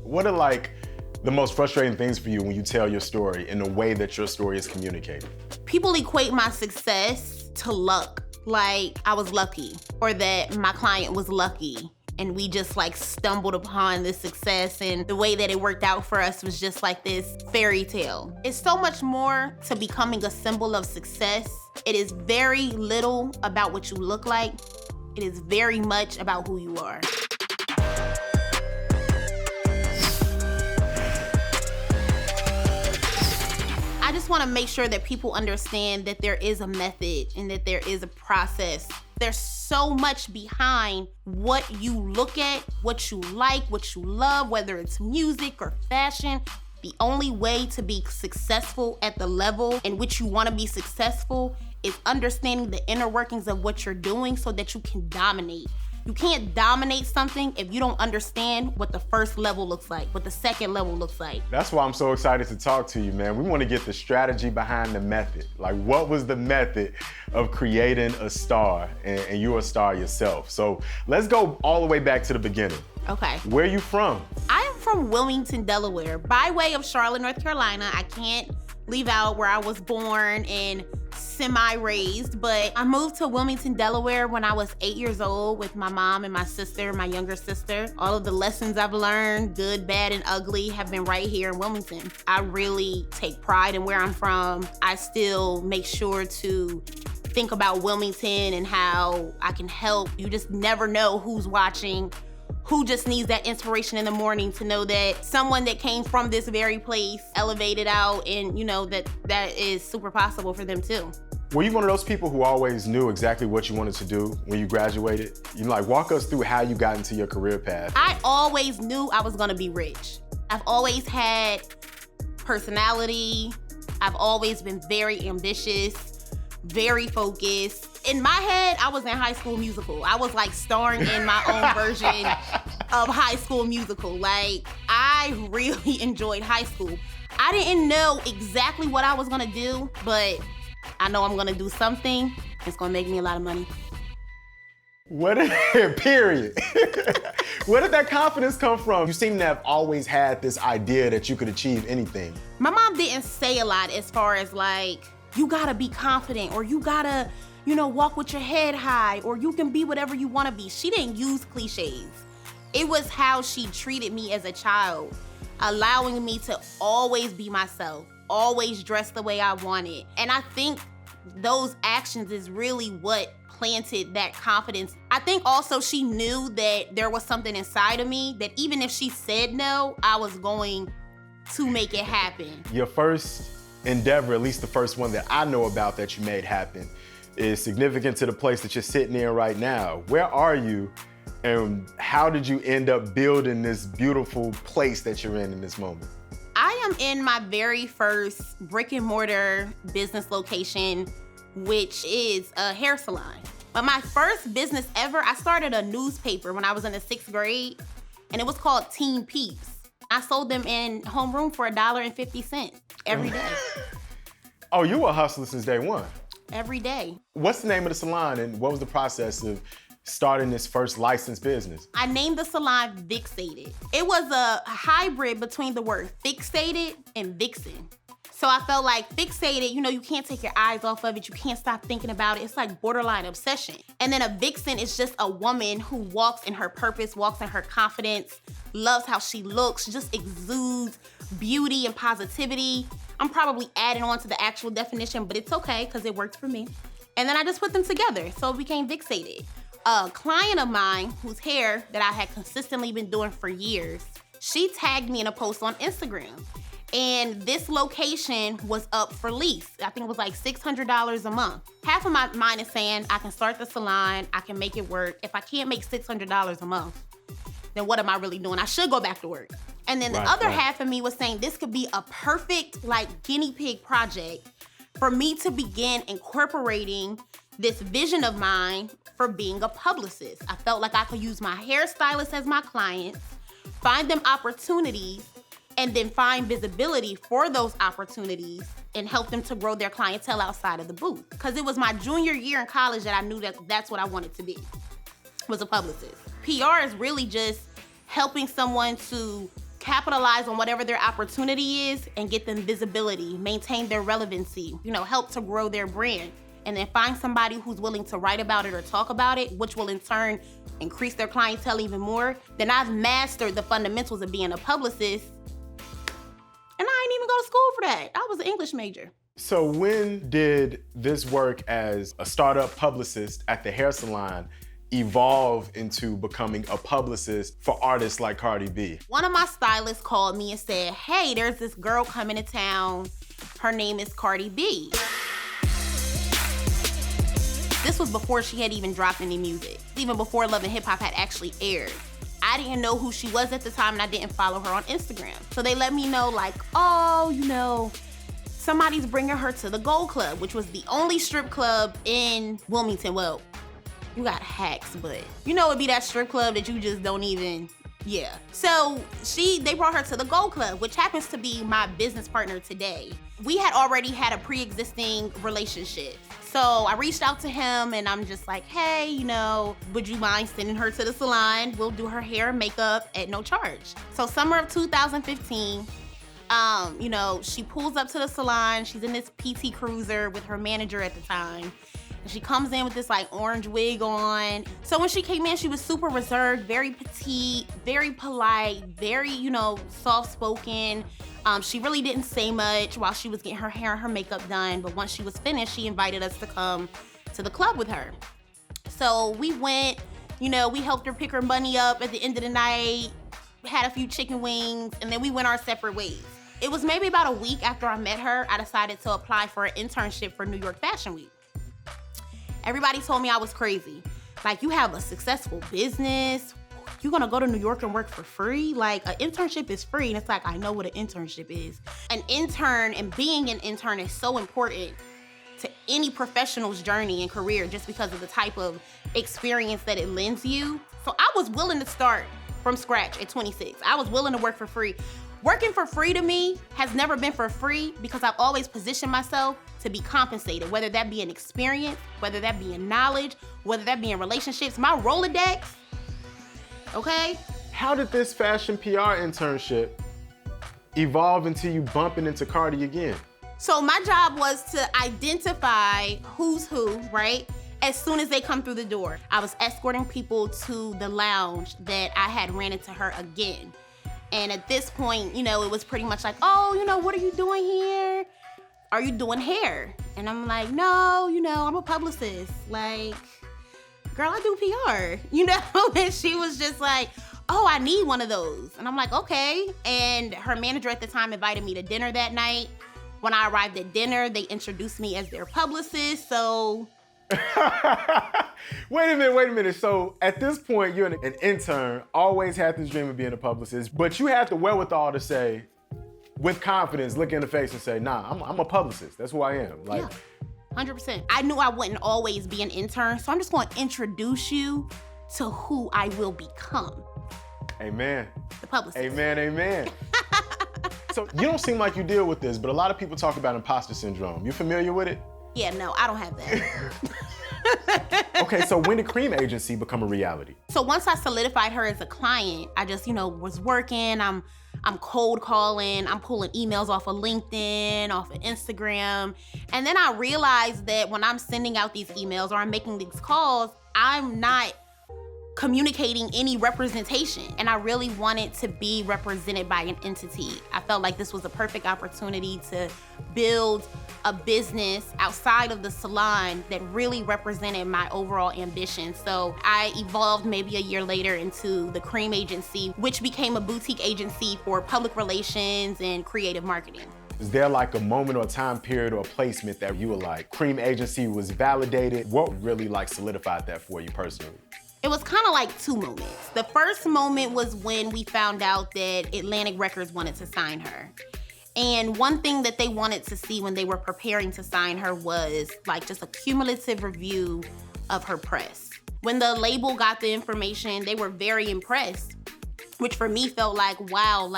What are like the most frustrating things for you when you tell your story in the way that your story is communicated? People equate my success to luck, like I was lucky, or that my client was lucky. And we just like stumbled upon this success, and the way that it worked out for us was just like this fairy tale. It's so much more to becoming a symbol of success. It is very little about what you look like. It is very much about who you are. I just want to make sure that people understand that there is a method and that there is a process. There's so much behind what you look at, what you like, what you love, whether it's music or fashion. The only way to be successful at the level in which you want to be successful is understanding the inner workings of what you're doing so that you can dominate. You can't dominate something if you don't understand what the first level looks like, what the second level looks like. That's why I'm so excited to talk to you, man. We want to get the strategy behind the method. Like, what was the method of creating a star, and you're a star yourself? So let's go all the way back to the beginning. Okay. Where are you from? I am from Wilmington, Delaware, by way of Charlotte, North Carolina. I can't leave out where I was born and semi-raised, but I moved to Wilmington, Delaware when I was 8 years old with my mom and my sister, my younger sister. All of the lessons I've learned, good, bad, and ugly, have been right here in Wilmington. I really take pride in where I'm from. I still make sure to think about Wilmington and how I can help. You just never know who's watching, who just needs that inspiration in the morning to know that someone that came from this very place elevated out, and you know that is super possible for them too. Were you one of those people who always knew exactly what you wanted to do when you graduated? You like, walk us through how you got into your career path. I always knew I was gonna be rich. I've always had personality. I've always been very ambitious, very focused. In my head, I was in High School Musical. I was like starring in my own version of High School Musical. Like, I really enjoyed high school. I didn't know exactly what I was gonna do, but I know I'm gonna do something. It's gonna make me a lot of money. Period. Where did that confidence come from? You seem to have always had this idea that you could achieve anything. My mom didn't say a lot as far as like, you gotta be confident, or you gotta, walk with your head high, or you can be whatever you wanna be. She didn't use cliches. It was how she treated me as a child, allowing me to always be myself, always dress the way I wanted. And I think those actions is really what planted that confidence. I think also she knew that there was something inside of me that even if she said no, I was going to make it happen. Your first endeavor, at least the first one that I know about that you made happen, is significant to the place that you're sitting in right now. Where are you, and how did you end up building this beautiful place that you're in this moment? I am in my very first brick and mortar business location, which is a hair salon. But my first business ever, I started a newspaper when I was in the 6th grade, and it was called Teen Peeps. I sold them in homeroom for $1.50 every day. Oh, you were a hustler since day one. Every day. What's the name of the salon, and what was the process of starting this first licensed business? I named the salon Fixated. It was a hybrid between the word fixated and vixen. So I felt like fixated, you can't take your eyes off of it. You can't stop thinking about it. It's like borderline obsession. And then a vixen is just a woman who walks in her purpose, walks in her confidence, loves how she looks, just exudes beauty and positivity. I'm probably adding on to the actual definition, but it's okay because it worked for me. And then I just put them together, so it became Fixated. A client of mine whose hair that I had consistently been doing for years, she tagged me in a post on Instagram. And this location was up for lease. I think it was like $600 a month. Half of my mind is saying, I can start the salon, I can make it work. If I can't make $600 a month, then what am I really doing? I should go back to work. And then the other half of me was saying, this could be a perfect guinea pig project for me to begin incorporating this vision of mine for being a publicist. I felt like I could use my hairstylist as my clients, find them opportunities, and then find visibility for those opportunities and help them to grow their clientele outside of the booth. Because it was my junior year in college that I knew that that's what I wanted to be, was a publicist. PR is really just helping someone to capitalize on whatever their opportunity is and get them visibility, maintain their relevancy, help to grow their brand. And then find somebody who's willing to write about it or talk about it, which will in turn increase their clientele even more. Then I've mastered the fundamentals of being a publicist. And I didn't even go to school for that. I was an English major. So when did this work as a startup publicist at the hair salon evolve into becoming a publicist for artists like Cardi B? One of my stylists called me and said, hey, there's this girl coming to town. Her name is Cardi B. This was before she had even dropped any music, even before Love and Hip Hop had actually aired. I didn't know who she was at the time and I didn't follow her on Instagram. So they let me know somebody's bringing her to the Gold Club, which was the only strip club in Wilmington. Well, you got hacks, but it'd be that strip club that you just don't even, yeah. So they brought her to the Gold Club, which happens to be my business partner today. We had already had a pre-existing relationship. So I reached out to him and I'm just like, hey, would you mind sending her to the salon? We'll do her hair and makeup at no charge. So summer of 2015, she pulls up to the salon. She's in this PT Cruiser with her manager at the time. And she comes in with this orange wig on. So when she came in, she was super reserved, very petite, very polite, very, soft-spoken. She really didn't say much while she was getting her hair and her makeup done. But once she was finished, she invited us to come to the club with her. So we went, we helped her pick her money up at the end of the night, had a few chicken wings, and then we went our separate ways. It was maybe about a week after I met her, I decided to apply for an internship for New York Fashion Week. Everybody told me I was crazy. You have a successful business, you're gonna go to New York and work for free? An internship is free. And it's I know what an internship is. An intern and being an intern is so important to any professional's journey and career just because of the type of experience that it lends you. So I was willing to start from scratch at 26. I was willing to work for free. Working for free to me has never been for free because I've always positioned myself to be compensated, whether that be in experience, whether that be in knowledge, whether that be in relationships. My Rolodex, okay? How did this fashion PR internship evolve into you bumping into Cardi again? So my job was to identify who's who, right? As soon as they come through the door. I was escorting people to the lounge that I had ran into her again. And at this point, it was pretty much what are you doing here? Are you doing hair? And I'm like, no, I'm a publicist. Girl, I do PR, And she was just like, oh, I need one of those. And I'm like, okay. And her manager at the time invited me to dinner that night. When I arrived at dinner, they introduced me as their publicist, so. Wait a minute. So at this point, you're an intern, always had this dream of being a publicist, but you had the wherewithal to say, with confidence, look in the face and say, nah, I'm a publicist. That's who I am. Yeah, 100%. I knew I wouldn't always be an intern, so I'm just gonna introduce you to who I will become. Amen. The publicist. Amen. So you don't seem like you deal with this, but a lot of people talk about imposter syndrome. You familiar with it? Yeah, no, I don't have that. Okay, so when did Cream Agency become a reality? So once I solidified her as a client, I just, was working. I'm cold calling. I'm pulling emails off of LinkedIn, off of Instagram. And then I realized that when I'm sending out these emails or I'm making these calls, I'm not communicating any representation. And I really wanted to be represented by an entity. I felt like this was a perfect opportunity to build a business outside of the salon that really represented my overall ambition. So I evolved maybe a year later into the Cream Agency, which became a boutique agency for public relations and creative marketing. Is there a moment or a time period or a placement that you were like, Cream Agency was validated? What really solidified that for you personally? It was kind of two moments. The first moment was when we found out that Atlantic Records wanted to sign her. And one thing that they wanted to see when they were preparing to sign her was just a cumulative review of her press. When the label got the information, they were very impressed, which for me felt wow,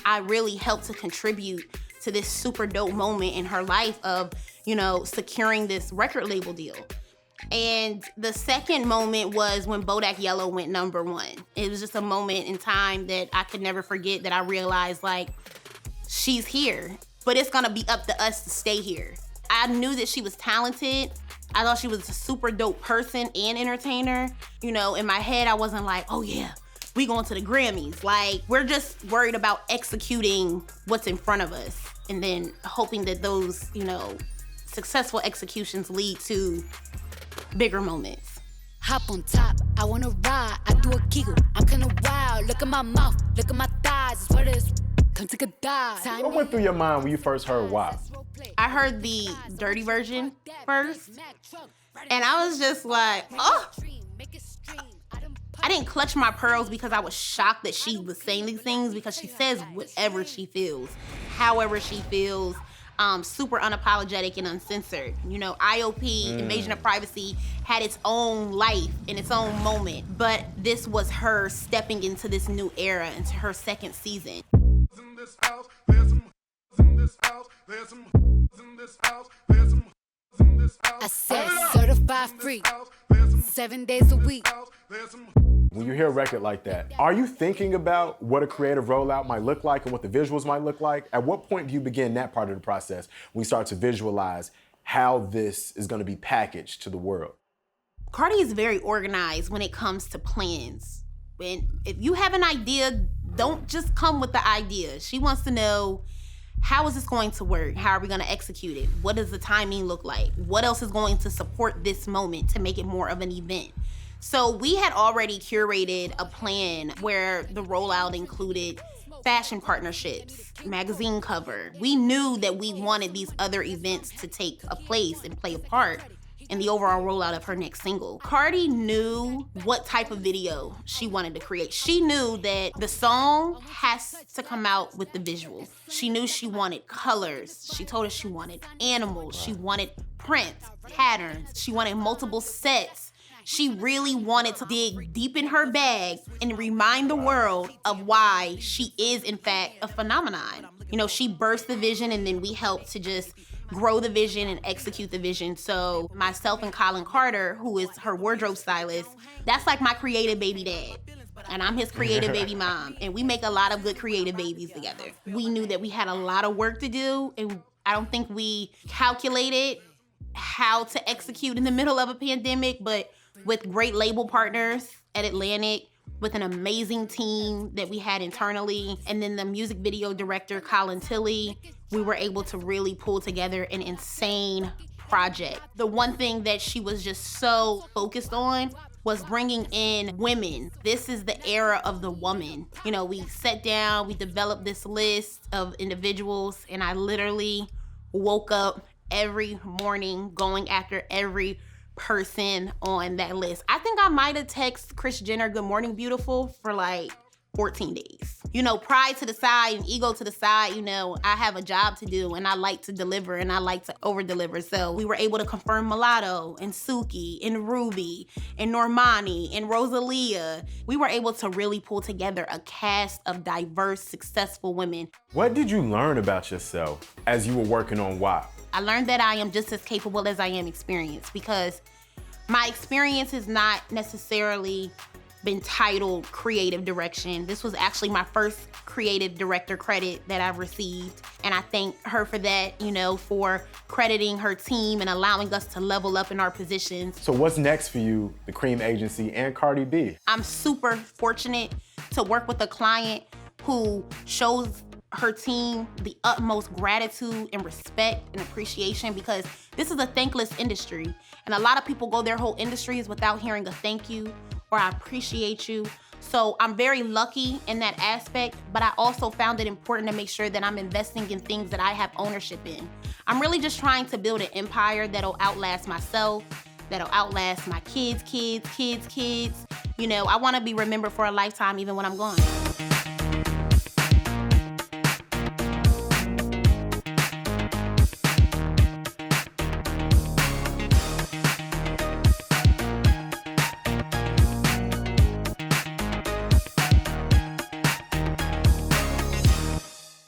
I really helped to contribute to this super dope moment in her life of, securing this record label deal. And the second moment was when Bodak Yellow went #1. It was just a moment in time that I could never forget, that I realized, like, she's here, but it's gonna be up to us to stay here. I knew that she was talented. I thought she was a super dope person and entertainer. You know, in my head, I wasn't like, oh yeah, we going to the Grammys. Like, we're just worried about executing what's in front of us and then hoping that those, you know, successful executions lead to bigger moments. Hop on top, I wanna ride, I do a giggle, I'm kinda wild. Look at my mouth, look at my thighs, it's what it is, come take a dive. What went through your mind when you first heard WAP? I heard the dirty version first, and I was just like, oh. I didn't clutch my pearls because I was shocked that she was saying these things, because she says whatever she feels, however she feels, super unapologetic and uncensored. You know, IOP, Invasion of Privacy, had its own life and its own moment, but this was her stepping into this new era, into her second season. I said certified free, 7 days a week. When you hear a record like that, are you thinking about what a creative rollout might look like and what the visuals might look like? At what point do you begin that part of the process when you start to visualize how this is going to be packaged to the world? Cardi is very organized when it comes to plans. If you have an idea, don't just come with the idea. She wants to know, how is this going to work? How are we going to execute it? What does the timing look like? What else is going to support this moment to make it more of an event? So we had already curated a plan where the rollout included fashion partnerships, magazine cover. We knew that we wanted these other events to take a place and play a part in the overall rollout of her next single. Cardi knew what type of video she wanted to create. She knew that the song has to come out with the visual. She knew she wanted colors. She told us she wanted animals. She wanted prints, patterns. She wanted multiple sets. She really wanted to dig deep in her bag and remind the world of why she is, in fact, a phenomenon. You know, she burst the vision, and then we helped to just grow the vision and execute the vision. So myself and Colin Carter, who is her wardrobe stylist, that's like my creative baby dad. And I'm his creative baby mom. And we make a lot of good creative babies together. We knew that we had a lot of work to do, and I don't think we calculated how to execute in the middle of a pandemic, but with great label partners at Atlantic, with an amazing team that we had internally, and then the music video director, Colin Tilley, we were able to really pull together an insane project. The one thing that she was just so focused on was bringing in women. This is the era of the woman. You know, we sat down, we developed this list of individuals, and I literally woke up every morning going after every person on that list. I think I might have texted Kris Jenner, "Good morning, beautiful," for like 14 days. You know, pride to the side and ego to the side, you know, I have a job to do, and I like to deliver, and I like to over-deliver. So we were able to confirm Mulatto and Suki and Ruby and Normani and Rosalia. We were able to really pull together a cast of diverse, successful women. What did you learn about yourself as you were working on WAP? I learned that I am just as capable as I am experienced, because my experience has not necessarily been titled creative direction. This was actually my first creative director credit that I've received. And I thank her for that, you know, for crediting her team and allowing us to level up in our positions. So what's next for you, the Cream Agency and Cardi B? I'm super fortunate to work with a client who shows her team the utmost gratitude and respect and appreciation, because this is a thankless industry. And a lot of people go their whole industries without hearing a thank you or I appreciate you. So I'm very lucky in that aspect, but I also found it important to make sure that I'm investing in things that I have ownership in. I'm really just trying to build an empire that'll outlast myself, that'll outlast my kids. You know, I wanna be remembered for a lifetime even when I'm gone.